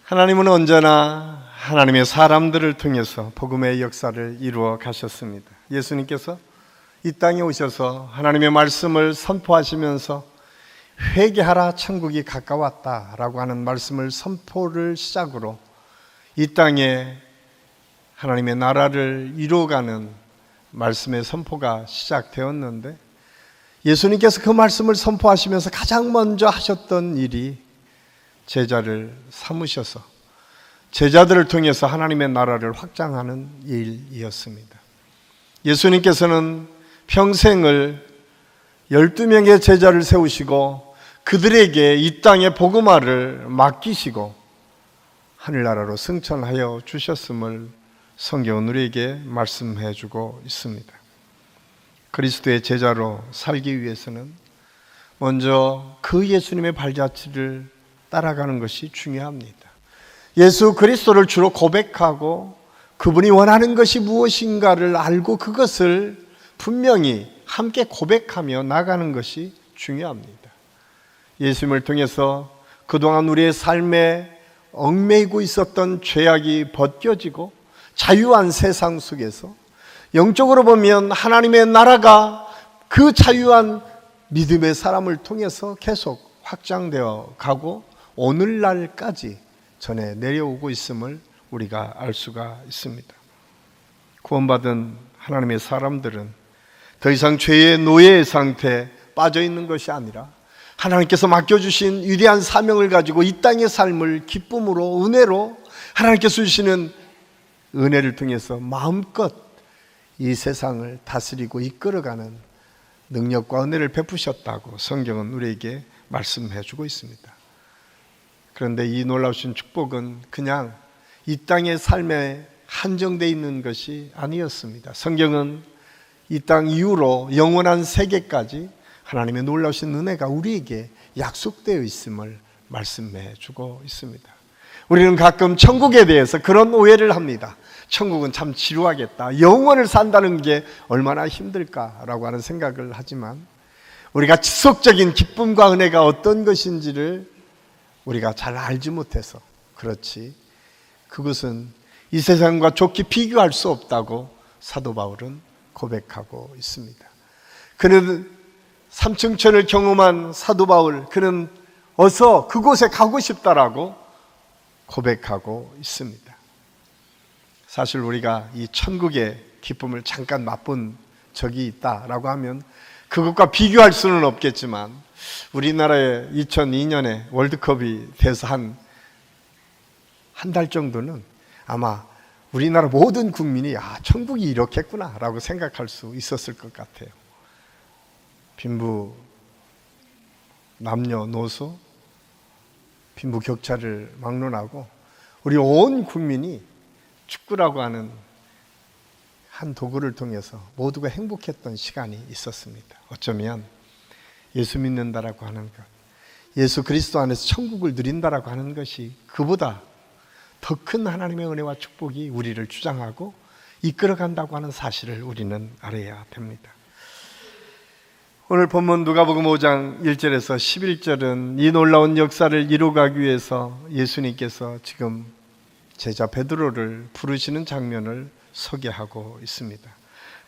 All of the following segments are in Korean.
하나님은 언제나 하나님의 사람들을 통해서 복음의 역사를 이루어 가셨습니다. 예수님께서 이 땅에 오셔서 하나님의 말씀을 선포하시면서 회개하라 천국이 가까웠다라고 하는 말씀을 선포를 시작으로 이 땅에 하나님의 나라를 이루어가는 말씀의 선포가 시작되었는데, 예수님께서 그 말씀을 선포하시면서 가장 먼저 하셨던 일이 제자를 삼으셔서 제자들을 통해서 하나님의 나라를 확장하는 일이었습니다. 예수님께서는 평생을 12명의 제자를 세우시고 그들에게 이 땅의 복음화를 맡기시고 하늘나라로 승천하여 주셨음을 성경은 우리에게 말씀해 주고 있습니다. 그리스도의 제자로 살기 위해서는 먼저 그 예수님의 발자취를 따라가는 것이 중요합니다. 예수 그리스도를 주로 고백하고 그분이 원하는 것이 무엇인가를 알고 그것을 분명히 함께 고백하며 나가는 것이 중요합니다. 예수님을 통해서 그동안 우리의 삶에 얽매이고 있었던 죄악이 벗겨지고 자유한 세상 속에서 영적으로 보면 하나님의 나라가 그 자유한 믿음의 사람을 통해서 계속 확장되어 가고 오늘날까지 전해 내려오고 있음을 우리가 알 수가 있습니다. 구원받은 하나님의 사람들은 더 이상 죄의 노예의 상태에 빠져 있는 것이 아니라 하나님께서 맡겨주신 위대한 사명을 가지고 이 땅의 삶을 기쁨으로 은혜로 하나님께서 주시는 은혜를 통해서 마음껏 이 세상을 다스리고 이끌어가는 능력과 은혜를 베푸셨다고 성경은 우리에게 말씀해 주고 있습니다. 그런데 이 놀라우신 축복은 그냥 이 땅의 삶에 한정되어 있는 것이 아니었습니다. 성경은 이 땅 이후로 영원한 세계까지 하나님의 놀라우신 은혜가 우리에게 약속되어 있음을 말씀해 주고 있습니다. 우리는 가끔 천국에 대해서 그런 오해를 합니다. 천국은 참 지루하겠다, 영원을 산다는 게 얼마나 힘들까라고 하는 생각을 하지만 우리가 지속적인 기쁨과 은혜가 어떤 것인지를 우리가 잘 알지 못해서 그렇지, 그것은 이 세상과 좋게 비교할 수 없다고 사도 바울은 고백하고 있습니다. 그는 삼층천을 경험한 사도 바울, 그는 어서 그곳에 가고 싶다라고 고백하고 있습니다. 사실 우리가 이 천국의 기쁨을 잠깐 맛본 적이 있다라고 하면 그것과 비교할 수는 없겠지만, 우리나라에 2002년에 월드컵이 돼서 한 달 정도는 아마 우리나라 모든 국민이 천국이 이렇겠구나 라고 생각할 수 있었을 것 같아요. 빈부 남녀노소 빈부 격차를 막론하고 우리 온 국민이 축구라고 하는 한 도구를 통해서 모두가 행복했던 시간이 있었습니다. 어쩌면 예수 믿는다라고 하는 것, 예수 그리스도 안에서 천국을 누린다라고 하는 것이 그보다 더 큰 하나님의 은혜와 축복이 우리를 주장하고 이끌어간다고 하는 사실을 우리는 알아야 됩니다. 오늘 본문 누가복음 5장 1절에서 11절은 이 놀라운 역사를 이루어가기 위해서 예수님께서 지금 제자 베드로를 부르시는 장면을 소개하고 있습니다.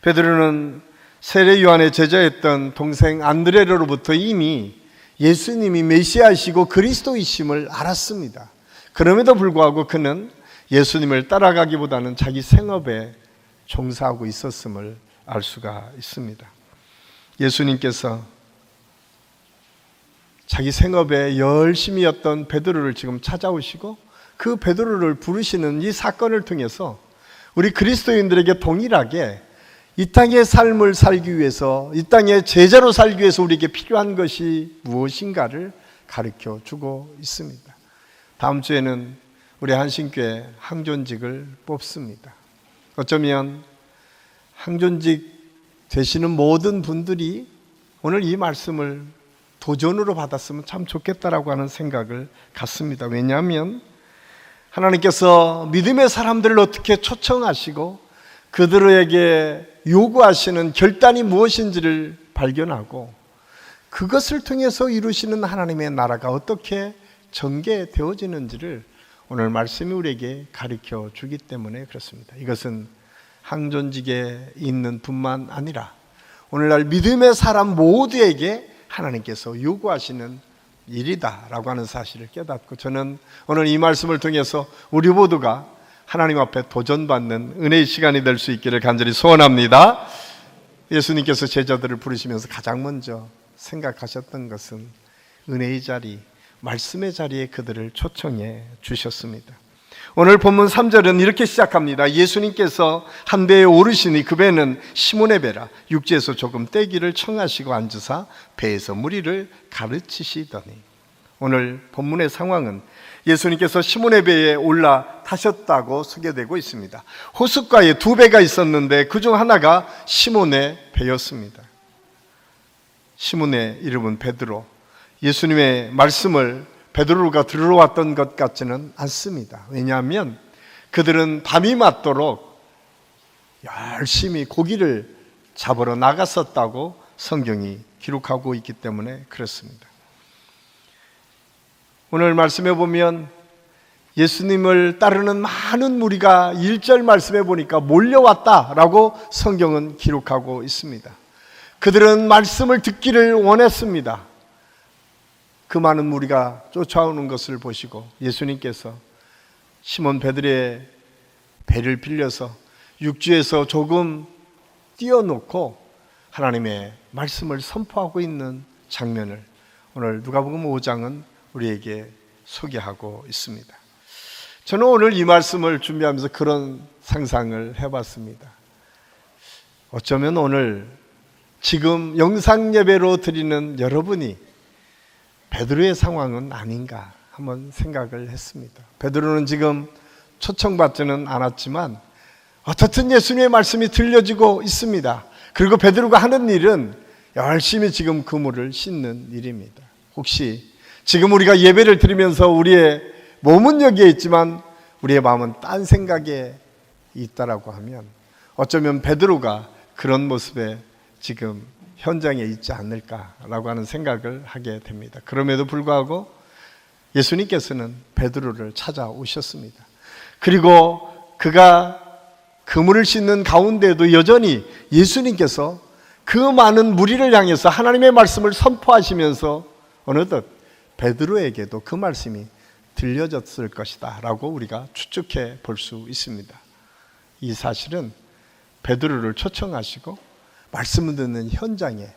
베드로는 세례 요한의 제자였던 동생 안드레로부터 이미 예수님이 메시아이시고 그리스도이심을 알았습니다. 그럼에도 불구하고 그는 예수님을 따라가기보다는 자기 생업에 종사하고 있었음을 알 수가 있습니다. 예수님께서 자기 생업에 열심히였던 베드로를 지금 찾아오시고 그 베드로를 부르시는 이 사건을 통해서 우리 그리스도인들에게 동일하게 이 땅의 삶을 살기 위해서, 이 땅의 제자로 살기 위해서 우리에게 필요한 것이 무엇인가를 가르쳐 주고 있습니다. 다음 주에는 우리 한신교회 항존직을 뽑습니다. 어쩌면 항존직 되시는 모든 분들이 오늘 이 말씀을 도전으로 받았으면 참 좋겠다라고 하는 생각을 갖습니다. 왜냐하면 하나님께서 믿음의 사람들을 어떻게 초청하시고 그들에게 요구하시는 결단이 무엇인지를 발견하고 그것을 통해서 이루시는 하나님의 나라가 어떻게 전개되어지는지를 오늘 말씀이 우리에게 가르쳐 주기 때문에 그렇습니다. 이것은 항존직에 있는 뿐만 아니라 오늘날 믿음의 사람 모두에게 하나님께서 요구하시는 일이다라고 하는 사실을 깨닫고, 저는 오늘 이 말씀을 통해서 우리 모두가 하나님 앞에 도전받는 은혜의 시간이 될 수 있기를 간절히 소원합니다. 예수님께서 제자들을 부르시면서 가장 먼저 생각하셨던 것은 은혜의 자리, 말씀의 자리에 그들을 초청해 주셨습니다. 오늘 본문 3절은 이렇게 시작합니다. 예수님께서 한 배에 오르시니 그 배는 시몬의 배라. 육지에서 조금 떼기를 청하시고 앉으사 배에서 무리를 가르치시더니. 오늘 본문의 상황은 예수님께서 시몬의 배에 올라타셨다고 소개되고 있습니다. 호숫가에 두 배가 있었는데 그중 하나가 시몬의 배였습니다. 시몬의 이름은 베드로. 예수님의 말씀을 베드로가 들으러 왔던 것 같지는 않습니다. 왜냐하면 그들은 밤이 맞도록 열심히 고기를 잡으러 나갔었다고 성경이 기록하고 있기 때문에 그렇습니다. 오늘 말씀해 보면 예수님을 따르는 많은 무리가 1절 말씀해 보니까 몰려왔다라고 성경은 기록하고 있습니다. 그들은 말씀을 듣기를 원했습니다. 그 많은 무리가 쫓아오는 것을 보시고 예수님께서 시몬 베드로의 배를 빌려서 육지에서 조금 띄워놓고 하나님의 말씀을 선포하고 있는 장면을 오늘 누가복음 5장은 우리에게 소개하고 있습니다. 저는 오늘 이 말씀을 준비하면서 그런 상상을 해봤습니다. 어쩌면 오늘 지금 영상 예배로 드리는 여러분이 베드로의 상황은 아닌가 한번 생각을 했습니다. 베드로는 지금 초청받지는 않았지만 어떻든 예수님의 말씀이 들려지고 있습니다. 그리고 베드로가 하는 일은 열심히 지금 그물을 씻는 일입니다. 혹시 지금 우리가 예배를 드리면서 우리의 몸은 여기에 있지만 우리의 마음은 딴 생각에 있다라고 하면 어쩌면 베드로가 그런 모습에 지금 현장에 있지 않을까라고 하는 생각을 하게 됩니다. 그럼에도 불구하고 예수님께서는 베드로를 찾아오셨습니다. 그리고 그가 그물을 씻는 가운데에도 여전히 예수님께서 그 많은 무리를 향해서 하나님의 말씀을 선포하시면서 어느덧 베드로에게도 그 말씀이 들려졌을 것이다 라고 우리가 추측해 볼 수 있습니다. 이 사실은 베드로를 초청하시고 말씀을 듣는 현장에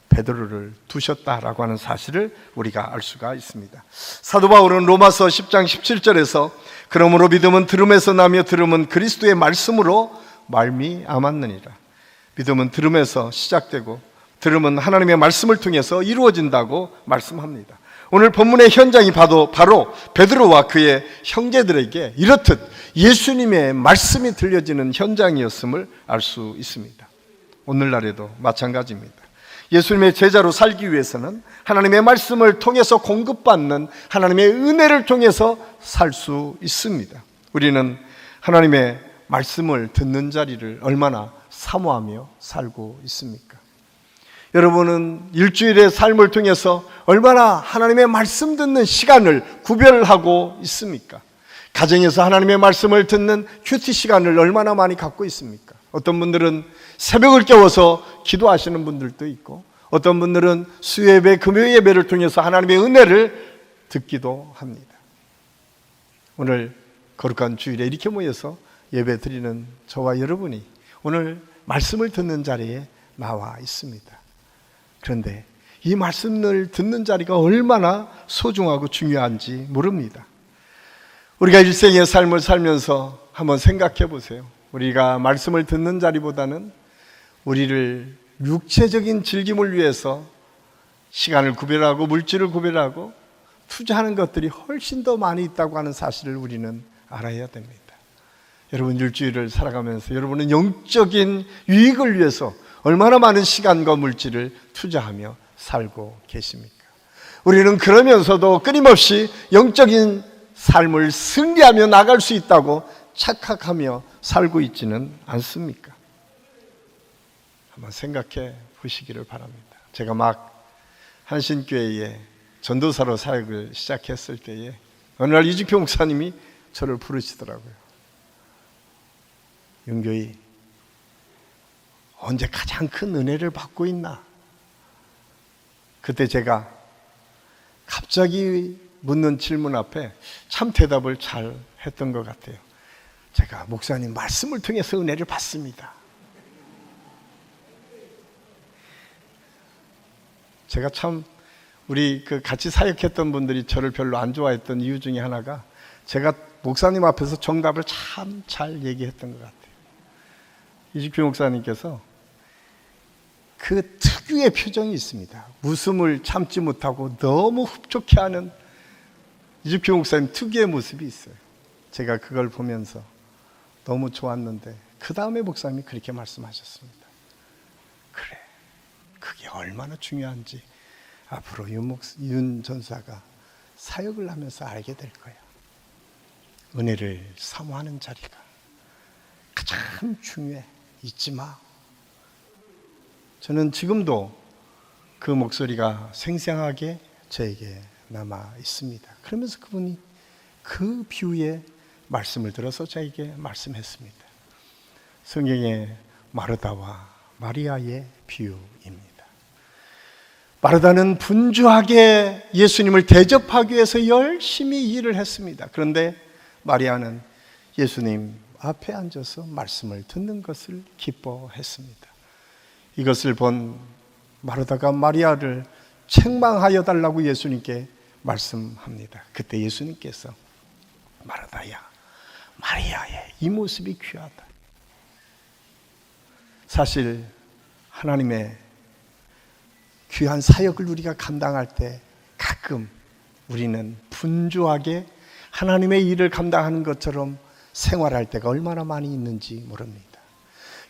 베드로를 두셨다라고 하는 사실을 우리가 알 수가 있습니다. 사도 바울은 로마서 10장 17절에서 그러므로 믿음은 들음에서 나며 들음은 그리스도의 말씀으로 말미암았느니라. 믿음은 들음에서 시작되고 들음은 하나님의 말씀을 통해서 이루어진다고 말씀합니다. 오늘 본문의 현장이 바로 베드로와 그의 형제들에게 이렇듯 예수님의 말씀이 들려지는 현장이었음을 알 수 있습니다. 오늘날에도 마찬가지입니다. 예수님의 제자로 살기 위해서는 하나님의 말씀을 통해서 공급받는 하나님의 은혜를 통해서 살 수 있습니다. 우리는 하나님의 말씀을 듣는 자리를 얼마나 사모하며 살고 있습니까? 여러분은 일주일의 삶을 통해서 얼마나 하나님의 말씀 듣는 시간을 구별하고 있습니까? 가정에서 하나님의 말씀을 듣는 큐티 시간을 얼마나 많이 갖고 있습니까? 어떤 분들은 새벽을 깨워서 기도하시는 분들도 있고 어떤 분들은 수요예배, 금요예배를 통해서 하나님의 은혜를 듣기도 합니다. 오늘 거룩한 주일에 이렇게 모여서 예배 드리는 저와 여러분이 오늘 말씀을 듣는 자리에 나와 있습니다. 그런데 이 말씀을 듣는 자리가 얼마나 소중하고 중요한지 모릅니다. 우리가 일생의 삶을 살면서 한번 생각해 보세요. 우리가 말씀을 듣는 자리보다는 우리를 육체적인 즐김을 위해서 시간을 구별하고 물질을 구별하고 투자하는 것들이 훨씬 더 많이 있다고 하는 사실을 우리는 알아야 됩니다. 여러분 일주일을 살아가면서 여러분은 영적인 유익을 위해서 얼마나 많은 시간과 물질을 투자하며 살고 계십니까? 우리는 그러면서도 끊임없이 영적인 삶을 승리하며 나갈 수 있다고 착각하며 살고 있지는 않습니까? 한번 생각해 보시기를 바랍니다. 제가 막 한신교회에 전도사로 사역을 시작했을 때에 어느 날 이직표 목사님이 저를 부르시더라고요. 윤교희, 언제 가장 큰 은혜를 받고 있나? 그때 제가 갑자기 묻는 질문 앞에 참 대답을 잘 했던 것 같아요. 제가 목사님 말씀을 통해서 은혜를 받습니다. 제가 참 우리 같이 사역했던 분들이 저를 별로 안 좋아했던 이유 중에 하나가 제가 목사님 앞에서 정답을 참 잘 얘기했던 것 같아요. 이직규 목사님께서 그 특유의 표정이 있습니다. 웃음을 참지 못하고 너무 흡족해하는 이직규 목사님 특유의 모습이 있어요. 제가 그걸 보면서 너무 좋았는데 그 다음에 목사님이 그렇게 말씀하셨습니다. 그래, 그게 얼마나 중요한지 앞으로 윤 전사가 사역을 하면서 알게 될 거야. 은혜를 사모하는 자리가 가장 중요해. 잊지 마. 저는 지금도 그 목소리가 생생하게 저에게 남아 있습니다. 그러면서 그분이 그 비유의 말씀을 들어서 저에게 말씀했습니다. 성경의 마르다와 마리아의 비유입니다. 마르다는 분주하게 예수님을 대접하기 위해서 열심히 일을 했습니다. 그런데 마리아는 예수님 앞에 앉아서 말씀을 듣는 것을 기뻐했습니다. 이것을 본 마르다가 마리아를 책망하여 달라고 예수님께 말씀합니다. 그때 예수님께서 마르다야, 마리아의 이 모습이 귀하다. 사실 하나님의 귀한 사역을 우리가 감당할 때 가끔 우리는 분주하게 하나님의 일을 감당하는 것처럼 생활할 때가 얼마나 많이 있는지 모릅니다.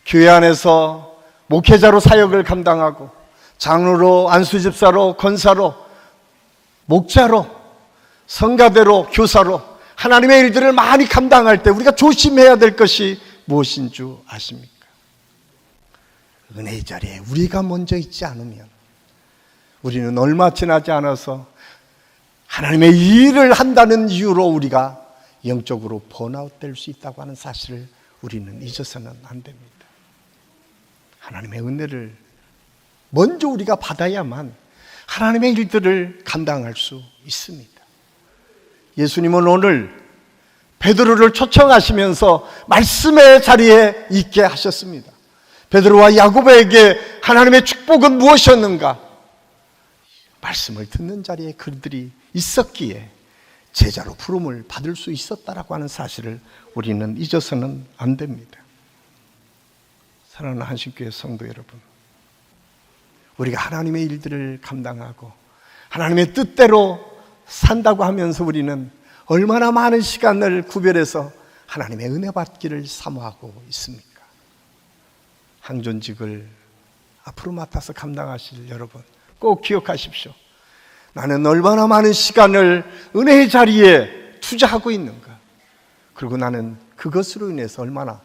교회 안에서 목회자로 사역을 감당하고 장로로, 안수집사로, 권사로, 목자로, 성가대로, 교사로 하나님의 일들을 많이 감당할 때 우리가 조심해야 될 것이 무엇인 줄 아십니까? 은혜의 자리에 우리가 먼저 있지 않으면 우리는 얼마 지나지 않아서 하나님의 일을 한다는 이유로 우리가 영적으로 번아웃 될 수 있다고 하는 사실을 우리는 잊어서는 안 됩니다. 하나님의 은혜를 먼저 우리가 받아야만 하나님의 일들을 감당할 수 있습니다. 예수님은 오늘 베드로를 초청하시면서 말씀의 자리에 있게 하셨습니다. 베드로와 야고보에게 하나님의 축복은 무엇이었는가? 말씀을 듣는 자리에 그들이 있었기에 제자로 부름을 받을 수 있었다라고 하는 사실을 우리는 잊어서는 안 됩니다. 사랑하는 한신교회 성도 여러분, 우리가 하나님의 일들을 감당하고 하나님의 뜻대로 산다고 하면서 우리는 얼마나 많은 시간을 구별해서 하나님의 은혜 받기를 사모하고 있습니까? 항존직을 앞으로 맡아서 감당하실 여러분, 꼭 기억하십시오. 나는 얼마나 많은 시간을 은혜의 자리에 투자하고 있는가? 그리고 나는 그것으로 인해서 얼마나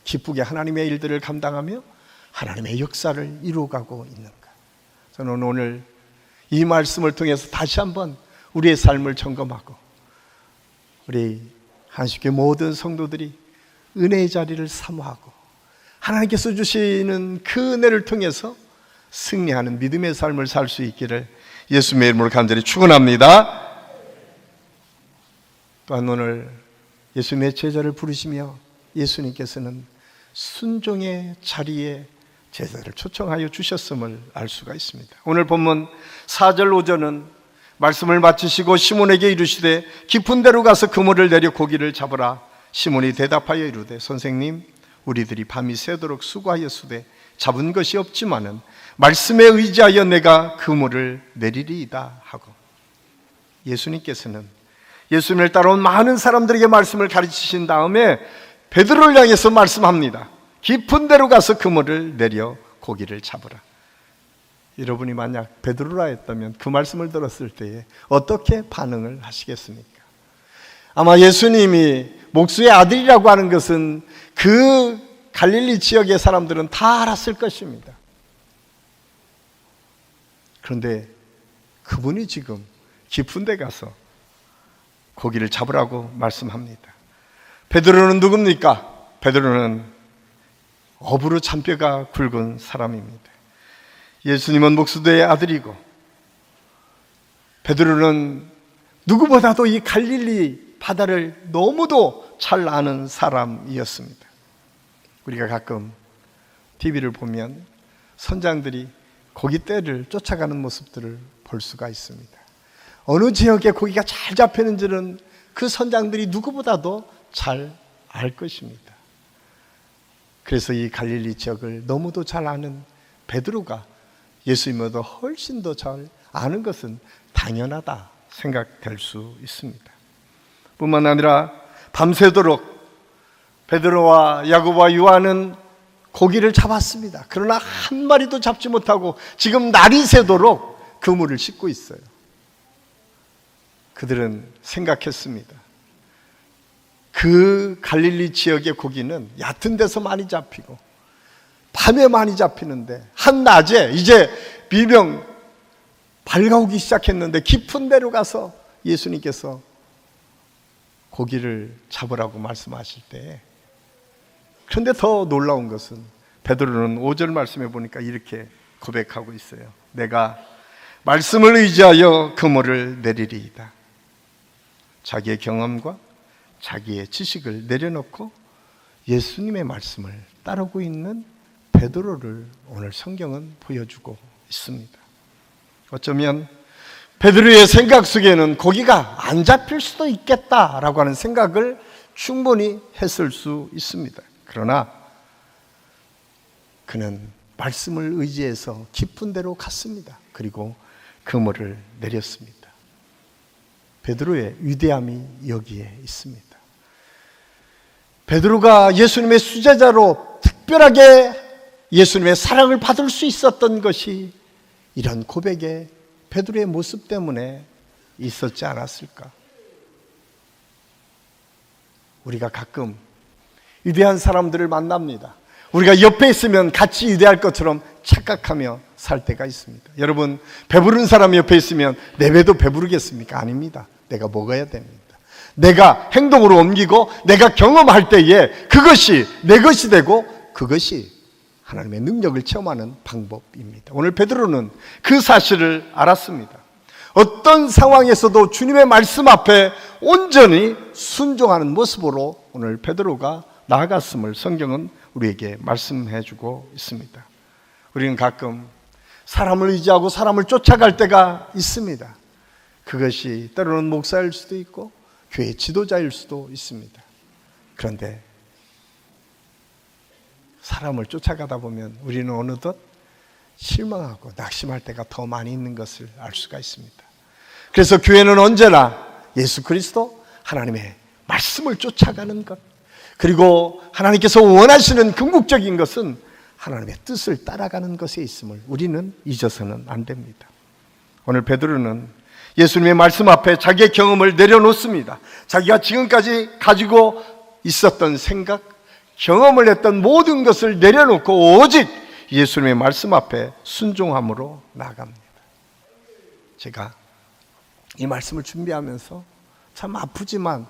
기쁘게 하나님의 일들을 감당하며 하나님의 역사를 이루어가고 있는가? 저는 오늘 이 말씀을 통해서 다시 한번 우리의 삶을 점검하고 우리 한식교회 모든 성도들이 은혜의 자리를 사모하고 하나님께서 주시는 그 은혜를 통해서 승리하는 믿음의 삶을 살 수 있기를 예수님의 이름으로 간절히 축원합니다. 또한 오늘 예수님의 제자를 부르시며 예수님께서는 순종의 자리에 제자를 초청하여 주셨음을 알 수가 있습니다. 오늘 본문 4절 5절은 말씀을 마치시고 시몬에게 이르시되 깊은 데로 가서 그물을 내려 고기를 잡으라. 시몬이 대답하여 이르되 선생님, 우리들이 밤이 새도록 수고하였으되 잡은 것이 없지만은 말씀에 의지하여 내가 그물을 내리리이다 하고, 예수님께서는 예수님을 따라온 많은 사람들에게 말씀을 가르치신 다음에 베드로를 향해서 말씀합니다. 깊은 데로 가서 그물을 내려 고기를 잡으라. 여러분이 만약 베드로라 했다면 그 말씀을 들었을 때에 어떻게 반응을 하시겠습니까? 아마 예수님이 목수의 아들이라고 하는 것은 그 갈릴리 지역의 사람들은 다 알았을 것입니다. 그런데 그분이 지금 깊은 데 가서 고기를 잡으라고 말씀합니다. 베드로는 누굽니까? 베드로는 업으로 잔뼈가 굵은 사람입니다. 예수님은 목수도의 아들이고 베드로는 누구보다도 이 갈릴리 바다를 너무도 잘 아는 사람이었습니다. 우리가 가끔 TV를 보면 선장들이 고깃대를 쫓아가는 모습들을 볼 수가 있습니다. 어느 지역에 고기가 잘 잡히는지는 그 선장들이 누구보다도 잘 알 것입니다. 그래서 이 갈릴리 지역을 너무도 잘 아는 베드로가 예수님보다 훨씬 더 잘 아는 것은 당연하다 생각될 수 있습니다. 뿐만 아니라 밤새도록 베드로와 야고보와 요한은 고기를 잡았습니다. 그러나 한 마리도 잡지 못하고 지금 날이 새도록 그물을 싣고 있어요. 그들은 생각했습니다. 그 갈릴리 지역의 고기는 얕은 데서 많이 잡히고 밤에 많이 잡히는데 한낮에 이제 비명 밝아오기 시작했는데 깊은 데로 가서 예수님께서 고기를 잡으라고 말씀하실 때, 그런데 더 놀라운 것은 베드로는 5절 말씀에 보니까 이렇게 고백하고 있어요. 내가 말씀을 의지하여 그물을 내리리이다. 자기의 경험과 자기의 지식을 내려놓고 예수님의 말씀을 따르고 있는 베드로를 오늘 성경은 보여주고 있습니다. 어쩌면 베드로의 생각 속에는 고기가 안 잡힐 수도 있겠다라고 하는 생각을 충분히 했을 수 있습니다. 그러나 그는 말씀을 의지해서 깊은 데로 갔습니다. 그리고 그물을 내렸습니다. 베드로의 위대함이 여기에 있습니다. 베드로가 예수님의 수제자로 특별하게 예수님의 사랑을 받을 수 있었던 것이 이런 고백의 베드로의 모습 때문에 있었지 않았을까? 우리가 가끔 위대한 사람들을 만납니다. 우리가 옆에 있으면 같이 위대할 것처럼 착각하며 살 때가 있습니다. 여러분, 배부른 사람 옆에 있으면 내 배도 배부르겠습니까? 아닙니다. 내가 먹어야 됩니다. 내가 행동으로 옮기고 내가 경험할 때에 그것이 내 것이 되고 그것이 하나님의 능력을 체험하는 방법입니다. 오늘 베드로는 그 사실을 알았습니다. 어떤 상황에서도 주님의 말씀 앞에 온전히 순종하는 모습으로 오늘 베드로가 나아갔음을 성경은 우리에게 말씀해 주고 있습니다. 우리는 가끔 사람을 의지하고 사람을 쫓아갈 때가 있습니다. 그것이 때로는 목사일 수도 있고 교회 지도자일 수도 있습니다. 그런데 사람을 쫓아가다 보면 우리는 어느덧 실망하고 낙심할 때가 더 많이 있는 것을 알 수가 있습니다. 그래서 교회는 언제나 예수 그리스도 하나님의 말씀을 쫓아가는 것, 그리고 하나님께서 원하시는 궁극적인 것은 하나님의 뜻을 따라가는 것에 있음을 우리는 잊어서는 안 됩니다. 오늘 베드로는 예수님의 말씀 앞에 자기의 경험을 내려놓습니다. 자기가 지금까지 가지고 있었던 생각, 경험을 했던 모든 것을 내려놓고 오직 예수님의 말씀 앞에 순종함으로 나아갑니다. 제가 이 말씀을 준비하면서 참 아프지만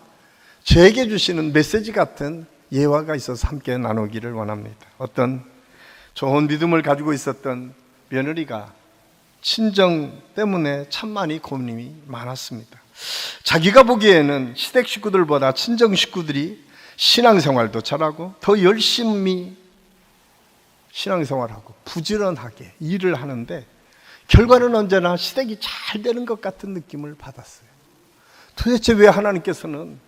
저에게 주시는 메시지 같은 예화가 있어서 함께 나누기를 원합니다. 어떤 좋은 믿음을 가지고 있었던 며느리가 친정 때문에 참 많이 고민이 많았습니다. 자기가 보기에는 시댁 식구들보다 친정 식구들이 신앙생활도 잘하고 더 열심히 신앙생활하고 부지런하게 일을 하는데 결과는 언제나 시댁이 잘 되는 것 같은 느낌을 받았어요. 도대체 왜 하나님께서는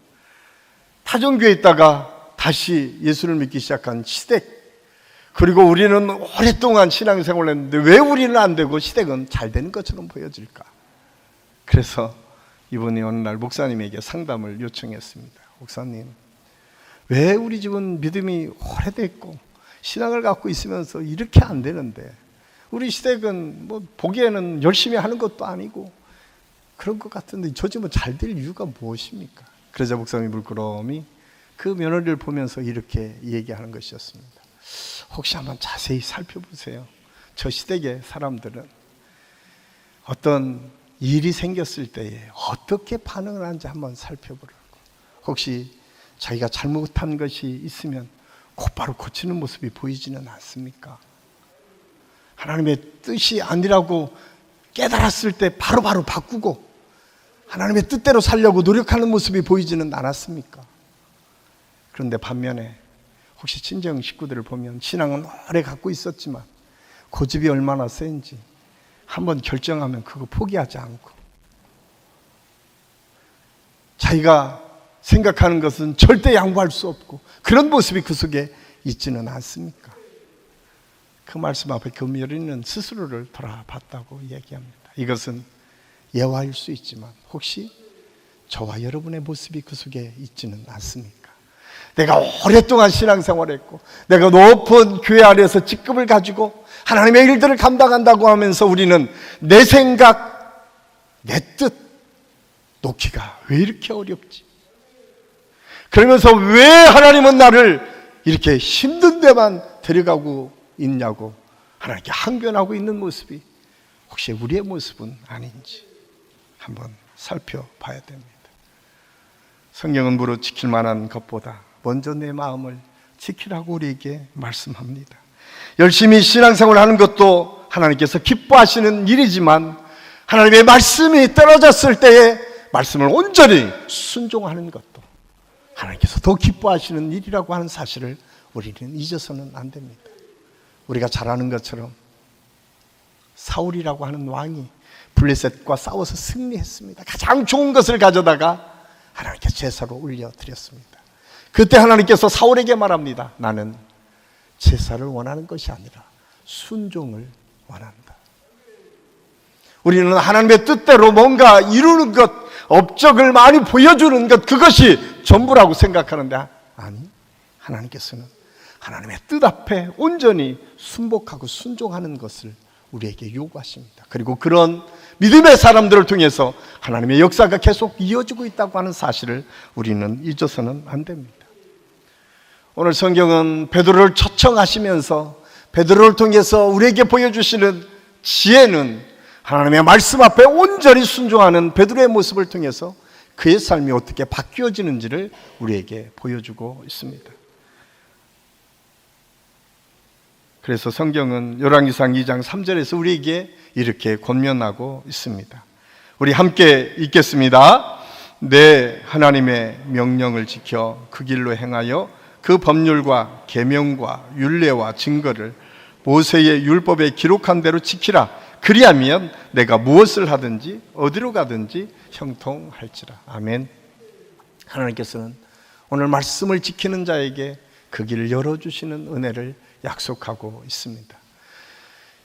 타종교에 있다가 다시 예수를 믿기 시작한 시댁, 그리고 우리는 오랫동안 신앙생활을 했는데 왜 우리는 안 되고 시댁은 잘 되는 것처럼 보여질까? 그래서 이분이 어느 날 목사님에게 상담을 요청했습니다. 목사님, 왜 우리 집은 믿음이 오래됐고 신앙을 갖고 있으면서 이렇게 안 되는데, 우리 시댁은 뭐 보기에는 열심히 하는 것도 아니고 그런 것 같은데 저 집은 잘 될 이유가 무엇입니까? 그러자 목사님이 물끄러미 그 며느리를 보면서 이렇게 얘기하는 것이었습니다. 혹시 한번 자세히 살펴보세요. 저 시댁의 사람들은 어떤 일이 생겼을 때에 어떻게 반응을 하는지 한번 살펴보라고. 혹시 자기가 잘못한 것이 있으면 곧바로 고치는 모습이 보이지는 않습니까? 하나님의 뜻이 아니라고 깨달았을 때 바로바로 바꾸고 하나님의 뜻대로 살려고 노력하는 모습이 보이지는 않았습니까? 그런데 반면에 혹시 친정 식구들을 보면 신앙은 오래 갖고 있었지만 고집이 얼마나 센지 한번 결정하면 그거 포기하지 않고 자기가 생각하는 것은 절대 양보할 수 없고 그런 모습이 그 속에 있지는 않습니까? 그 말씀 앞에 금요일은 스스로를 돌아봤다고 얘기합니다. 이것은 예화일 수 있지만 혹시 저와 여러분의 모습이 그 속에 있지는 않습니까? 내가 오랫동안 신앙생활했고 내가 높은 교회 안에서 직급을 가지고 하나님의 일들을 감당한다고 하면서 우리는 내 생각, 내 뜻 놓기가 왜 이렇게 어렵지? 그러면서 왜 하나님은 나를 이렇게 힘든 데만 데려가고 있냐고 하나님께 항변하고 있는 모습이 혹시 우리의 모습은 아닌지 한번 살펴봐야 됩니다. 성경은 무릇 지킬 만한 것보다 먼저 내 마음을 지키라고 우리에게 말씀합니다. 열심히 신앙생활을 하는 것도 하나님께서 기뻐하시는 일이지만 하나님의 말씀이 떨어졌을 때에 말씀을 온전히 순종하는 것도 하나님께서 더 기뻐하시는 일이라고 하는 사실을 우리는 잊어서는 안 됩니다. 우리가 잘 아는 것처럼 사울이라고 하는 왕이 블레셋과 싸워서 승리했습니다. 가장 좋은 것을 가져다가 하나님께 제사로 올려드렸습니다. 그때 하나님께서 사울에게 말합니다. 나는 제사를 원하는 것이 아니라 순종을 원한다. 우리는 하나님의 뜻대로 뭔가 이루는 것, 업적을 많이 보여주는 것, 그것이 전부라고 생각하는데 아니, 하나님께서는 하나님의 뜻 앞에 온전히 순복하고 순종하는 것을 우리에게 요구하십니다. 그리고 그런 믿음의 사람들을 통해서 하나님의 역사가 계속 이어지고 있다고 하는 사실을 우리는 잊어서는 안 됩니다. 오늘 성경은 베드로를 초청하시면서 베드로를 통해서 우리에게 보여주시는 지혜는 하나님의 말씀 앞에 온전히 순종하는 베드로의 모습을 통해서 그의 삶이 어떻게 바뀌어지는지를 우리에게 보여주고 있습니다. 그래서 성경은 열왕기상 2장 3절에서 우리에게 이렇게 권면하고 있습니다. 우리 함께 읽겠습니다. 내 하나님의 명령을 지켜 그 길로 행하여 그 법률과 계명과 율례와 증거를 모세의 율법에 기록한 대로 지키라. 그리하면 내가 무엇을 하든지 어디로 가든지 형통할지라. 아멘. 하나님께서는 오늘 말씀을 지키는 자에게 그 길을 열어주시는 은혜를 약속하고 있습니다.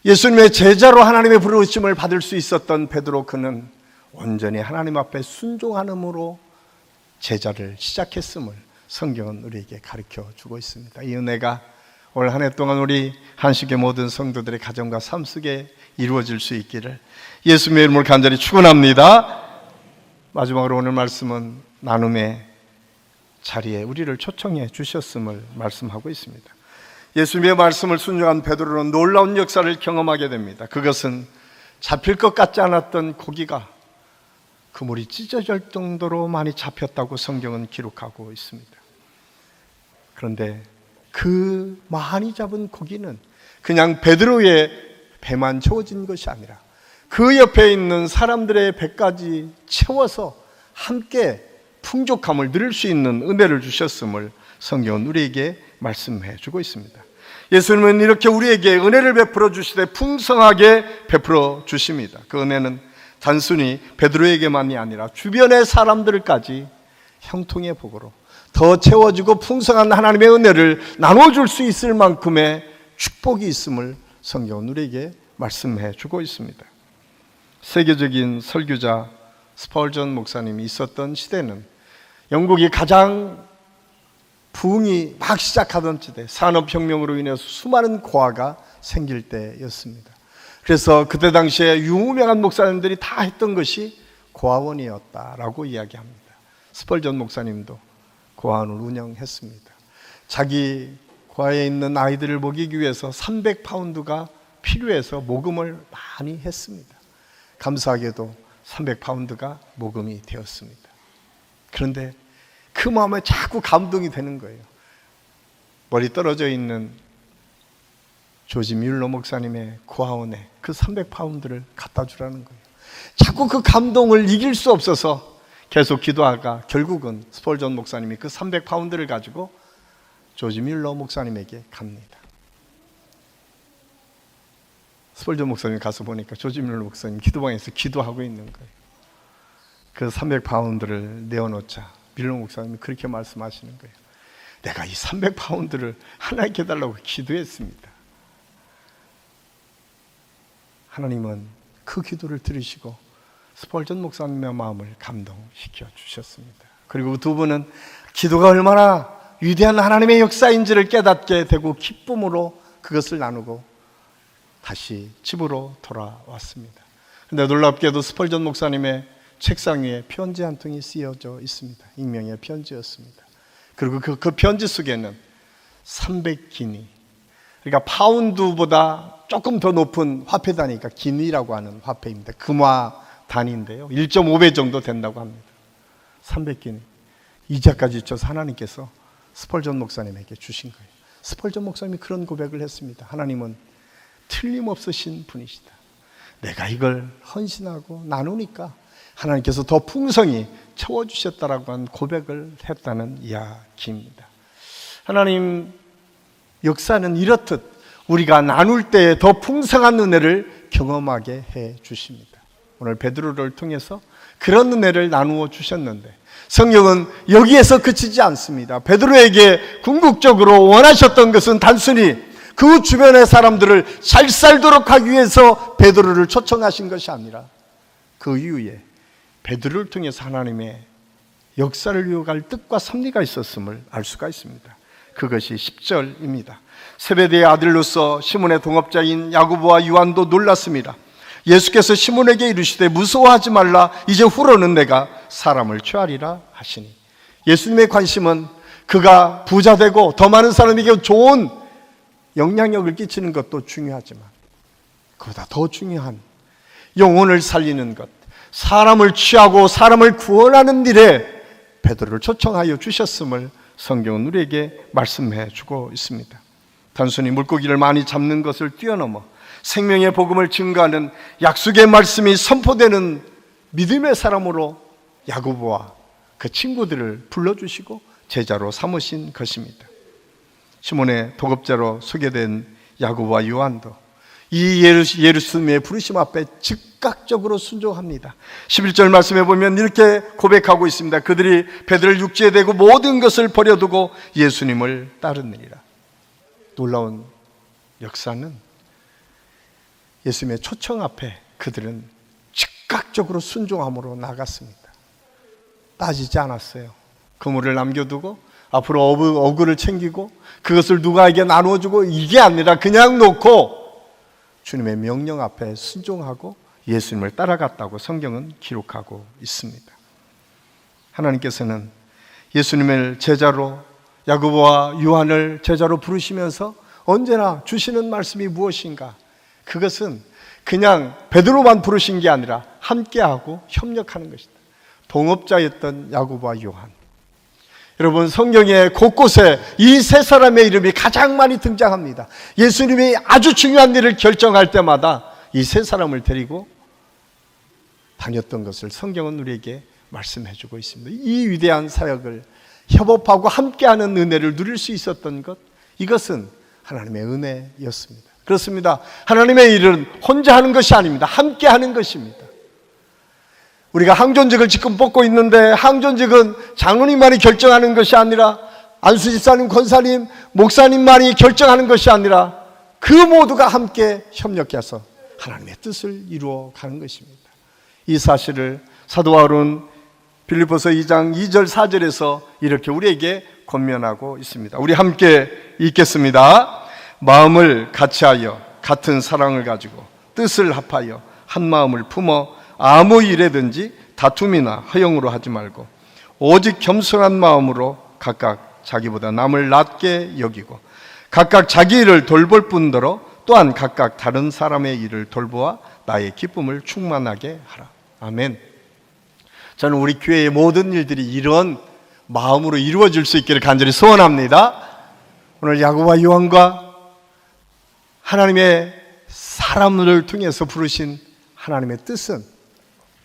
예수님의 제자로 하나님의 부르심을 받을 수 있었던 베드로, 그는 온전히 하나님 앞에 순종함으로 제자를 시작했음을 성경은 우리에게 가르쳐 주고 있습니다. 이 은혜가 올 한 해 동안 우리 한식의 모든 성도들의 가정과 삶 속에 이루어질 수 있기를 예수님의 이름을 간절히 축원합니다. 마지막으로 오늘 말씀은 나눔의 자리에 우리를 초청해 주셨음을 말씀하고 있습니다. 예수님의 말씀을 순종한 베드로는 놀라운 역사를 경험하게 됩니다. 그것은 잡힐 것 같지 않았던 고기가 그물이 찢어질 정도로 많이 잡혔다고 성경은 기록하고 있습니다. 그런데 그 많이 잡은 고기는 그냥 베드로의 배만 채워진 것이 아니라 그 옆에 있는 사람들의 배까지 채워서 함께 풍족함을 누릴 수 있는 은혜를 주셨음을 성경은 우리에게 말씀해 주고 있습니다. 예수님은 이렇게 우리에게 은혜를 베풀어 주시되 풍성하게 베풀어 주십니다. 그 은혜는 단순히 베드로에게만이 아니라 주변의 사람들까지 형통의 복으로 더 채워지고 풍성한 하나님의 은혜를 나눠줄 수 있을 만큼의 축복이 있음을 성경은 우리에게 말씀해 주고 있습니다. 세계적인 설교자 스펄전 목사님이 있었던 시대는 영국이 가장 부흥이 막 시작하던 시대, 산업혁명으로 인해서 수많은 고아가 생길 때였습니다. 그래서 그때 당시에 유명한 목사님들이 다 했던 것이 고아원이었다라고 이야기합니다. 스펄전 목사님도 고아원을 운영했습니다. 자기 고아에 있는 아이들을 먹이기 위해서 300파운드가 필요해서 모금을 많이 했습니다. 감사하게도 300파운드가 모금이 되었습니다. 그런데 그 마음에 자꾸 감동이 되는 거예요. 멀리 떨어져 있는 조지 뮬러 목사님의 고아원에 그 300파운드를 갖다 주라는 거예요. 자꾸 그 감동을 이길 수 없어서 계속 기도하다가 결국은 스펄전 목사님이 그 300파운드를 가지고 조지 뮬러 목사님에게 갑니다. 스펄전 목사님이 가서 보니까 조지 뮬러 목사님 기도방에서 기도하고 있는 거예요. 그 300파운드를 내어놓자 뮬러 목사님이 그렇게 말씀하시는 거예요. 내가 이 300파운드를 하나님께 달라고 기도했습니다. 하나님은 그 기도를 들으시고 스펄전 목사님의 마음을 감동시켜 주셨습니다. 그리고 두 분은 기도가 얼마나 위대한 하나님의 역사인지를 깨닫게 되고 기쁨으로 그것을 나누고 다시 집으로 돌아왔습니다. 그런데 놀랍게도 스펄전 목사님의 책상 위에 편지 한 통이 쓰여져 있습니다. 익명의 편지였습니다. 그리고 그 편지 속에는 300기니, 그러니까 파운드보다 조금 더 높은 화폐 단위가 기니라고 하는 화폐입니다. 금화 단위인데요. 1.5배 정도 된다고 합니다. 300기니. 이자까지 줘서 하나님께서 스펄전 목사님에게 주신 거예요. 스펄전 목사님이 그런 고백을 했습니다. 하나님은 틀림없으신 분이시다. 내가 이걸 헌신하고 나누니까 하나님께서 더 풍성히 채워주셨다라고 한 고백을 했다는 이야기입니다. 하나님 역사는 이렇듯 우리가 나눌 때 더 풍성한 은혜를 경험하게 해 주십니다. 오늘 베드로를 통해서 그런 은혜를 나누어 주셨는데 성경은 여기에서 그치지 않습니다. 베드로에게 궁극적으로 원하셨던 것은 단순히 그 주변의 사람들을 잘 살도록 하기 위해서 베드로를 초청하신 것이 아니라 그 이후에 베드로를 통해서 하나님의 역사를 이어갈 뜻과 섭리가 있었음을 알 수가 있습니다. 그것이 10절입니다. 세베대의 아들로서 시몬의 동업자인 야고보와 요한도 놀랐습니다. 예수께서 시몬에게 이르시되 무서워하지 말라, 이제 후로는 내가 사람을 취하리라 하시니. 예수님의 관심은 그가 부자 되고 더 많은 사람에게 좋은 영향력을 끼치는 것도 중요하지만 그보다 더 중요한 영혼을 살리는 것, 사람을 취하고 사람을 구원하는 일에 베드로를 초청하여 주셨음을 성경은 우리에게 말씀해 주고 있습니다. 단순히 물고기를 많이 잡는 것을 뛰어넘어 생명의 복음을 증거하는 약속의 말씀이 선포되는 믿음의 사람으로 야고보와 그 친구들을 불러주시고 제자로 삼으신 것입니다. 시몬의 동업자로 소개된 야고보와 요한도 이 예수님의 부르심 앞에 즉각적으로 순종합니다. 11절 말씀해 보면 이렇게 고백하고 있습니다. 그들이 베드로를 육지에 대고 모든 것을 버려두고 예수님을 따르느니라. 놀라운 역사는 예수님의 초청 앞에 그들은 즉각적으로 순종함으로 나갔습니다. 따지지 않았어요. 그물을 남겨두고 앞으로 어구를 챙기고 그것을 누가에게 나누어주고 이게 아니라 그냥 놓고 주님의 명령 앞에 순종하고 예수님을 따라갔다고 성경은 기록하고 있습니다. 하나님께서는 예수님을 제자로, 야고보와 요한을 제자로 부르시면서 언제나 주시는 말씀이 무엇인가? 그것은 그냥 베드로만 부르신 게 아니라 함께하고 협력하는 것이다. 동업자였던 야고보와 요한. 여러분, 성경의 곳곳에 이 세 사람의 이름이 가장 많이 등장합니다. 예수님이 아주 중요한 일을 결정할 때마다 이 세 사람을 데리고 다녔던 것을 성경은 우리에게 말씀해 주고 있습니다. 이 위대한 사역을 협업하고 함께하는 은혜를 누릴 수 있었던 것, 이것은 하나님의 은혜였습니다. 그렇습니다. 하나님의 일은 혼자 하는 것이 아닙니다. 함께하는 것입니다. 우리가 항존직을 지금 뽑고 있는데 항존직은 장로님만이 결정하는 것이 아니라 안수집사님, 권사님, 목사님만이 결정하는 것이 아니라 그 모두가 함께 협력해서 하나님의 뜻을 이루어 가는 것입니다. 이 사실을 사도 바울은 빌립보서 2장 2절 4절에서 이렇게 우리에게 권면하고 있습니다. 우리 함께 읽겠습니다. 마음을 같이하여 같은 사랑을 가지고 뜻을 합하여 한 마음을 품어 아무 일에든지 다툼이나 허영으로 하지 말고 오직 겸손한 마음으로 각각 자기보다 남을 낮게 여기고 각각 자기 일을 돌볼 뿐더러 또한 각각 다른 사람의 일을 돌보아 나의 기쁨을 충만하게 하라. 아멘. 저는 우리 교회의 모든 일들이 이런 마음으로 이루어질 수 있기를 간절히 소원합니다. 오늘 야고보와 요한과 하나님의 사람을 통해서 부르신 하나님의 뜻은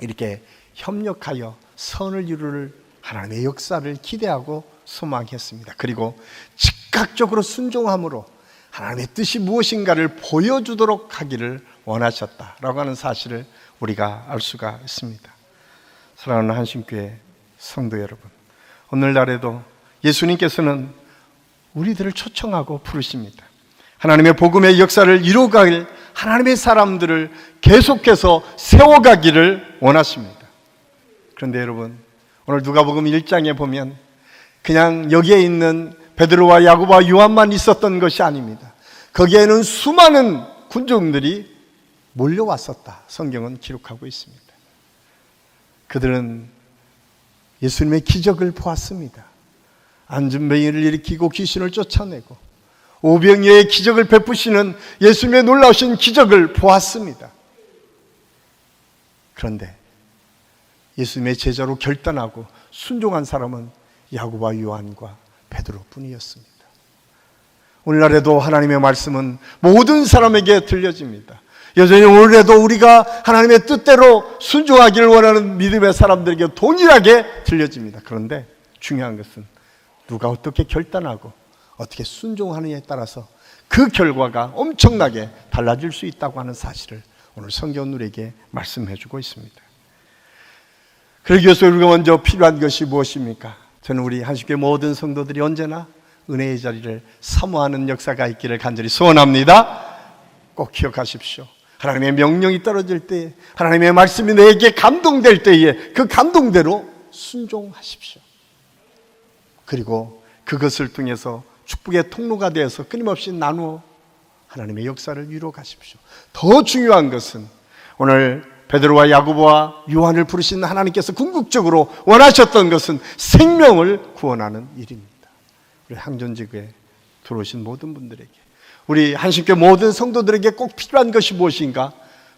이렇게 협력하여 선을 이루를 하나님의 역사를 기대하고 소망했습니다. 그리고 즉각적으로 순종함으로 하나님의 뜻이 무엇인가를 보여주도록 하기를 원하셨다라고 하는 사실을 우리가 알 수가 있습니다. 사랑하는 한신교회 성도 여러분, 오늘날에도 예수님께서는 우리들을 초청하고 부르십니다. 하나님의 복음의 역사를 이루어갈 하나님의 사람들을 계속해서 세워가기를 원하십니다. 그런데 여러분, 오늘 누가복음 1장에 보면 그냥 여기에 있는 베드로와 야고보와 요한만 있었던 것이 아닙니다. 거기에는 수많은 군중들이 몰려왔었다. 성경은 기록하고 있습니다. 그들은 예수님의 기적을 보았습니다. 안진뱅이를 일으키고 귀신을 쫓아내고 오병이어의 기적을 베푸시는 예수님의 놀라우신 기적을 보았습니다. 그런데 예수님의 제자로 결단하고 순종한 사람은 야고보와 요한과 베드로뿐이었습니다. 오늘날에도 하나님의 말씀은 모든 사람에게 들려집니다. 여전히 오늘에도 우리가 하나님의 뜻대로 순종하기를 원하는 믿음의 사람들에게 동일하게 들려집니다. 그런데 중요한 것은 누가 어떻게 결단하고 어떻게 순종하느냐에 따라서 그 결과가 엄청나게 달라질 수 있다고 하는 사실을 오늘 성경은 우리에게 말씀해 주고 있습니다. 그러기 위해서 우리가 먼저 필요한 것이 무엇입니까? 저는 우리 한식교회 모든 성도들이 언제나 은혜의 자리를 사모하는 역사가 있기를 간절히 소원합니다. 꼭 기억하십시오. 하나님의 명령이 떨어질 때, 하나님의 말씀이 내게 감동될 때에 그 감동대로 순종하십시오. 그리고 그것을 통해서 축복의 통로가 되어서 끊임없이 나누어 하나님의 역사를 이루어 가십시오. 더 중요한 것은 오늘 베드로와 야고보와 요한을 부르신 하나님께서 궁극적으로 원하셨던 것은 생명을 구원하는 일입니다. 우리 항전지교에 들어오신 모든 분들에게, 우리 한신교회 모든 성도들에게 꼭 필요한 것이 무엇인가?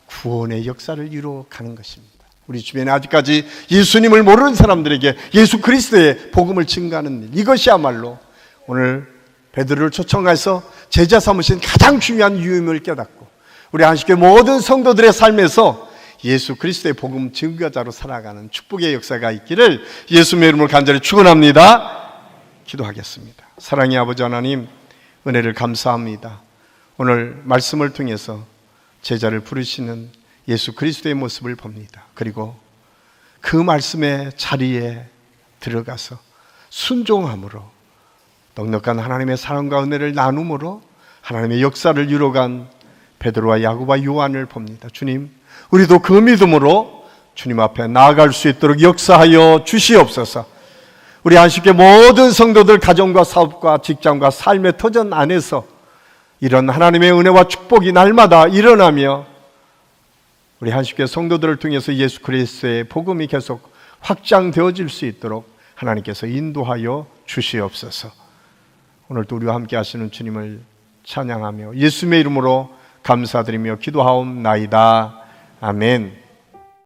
구원의 역사를 이루어가는 것입니다. 우리 주변에 아직까지 예수님을 모르는 사람들에게 예수 그리스도의 복음을 증거하는 일, 이것이야말로 오늘 베드로를 초청해서 제자 삼으신 가장 중요한 유임을 깨닫고 우리 한식교회 모든 성도들의 삶에서 예수 그리스도의 복음 증거자로 살아가는 축복의 역사가 있기를 예수님의 이름으로 간절히 축원합니다. 기도하겠습니다. 사랑의 아버지 하나님, 은혜를 감사합니다. 오늘 말씀을 통해서 제자를 부르시는 예수 그리스도의 모습을 봅니다. 그리고 그 말씀의 자리에 들어가서 순종함으로 넉넉한 하나님의 사랑과 은혜를 나눔으로 하나님의 역사를 이루어간 베드로와 야고보와 요한을 봅니다. 주님, 우리도 그 믿음으로 주님 앞에 나아갈 수 있도록 역사하여 주시옵소서. 우리 한식교회 모든 성도들 가정과 사업과 직장과 삶의 터전 안에서 이런 하나님의 은혜와 축복이 날마다 일어나며 우리 한식교회 성도들을 통해서 예수 그리스도의 복음이 계속 확장되어질 수 있도록 하나님께서 인도하여 주시옵소서. 오늘도 우리와 함께 하시는 주님을 찬양하며 예수님의 이름으로 감사드리며 기도하옵나이다. 아멘.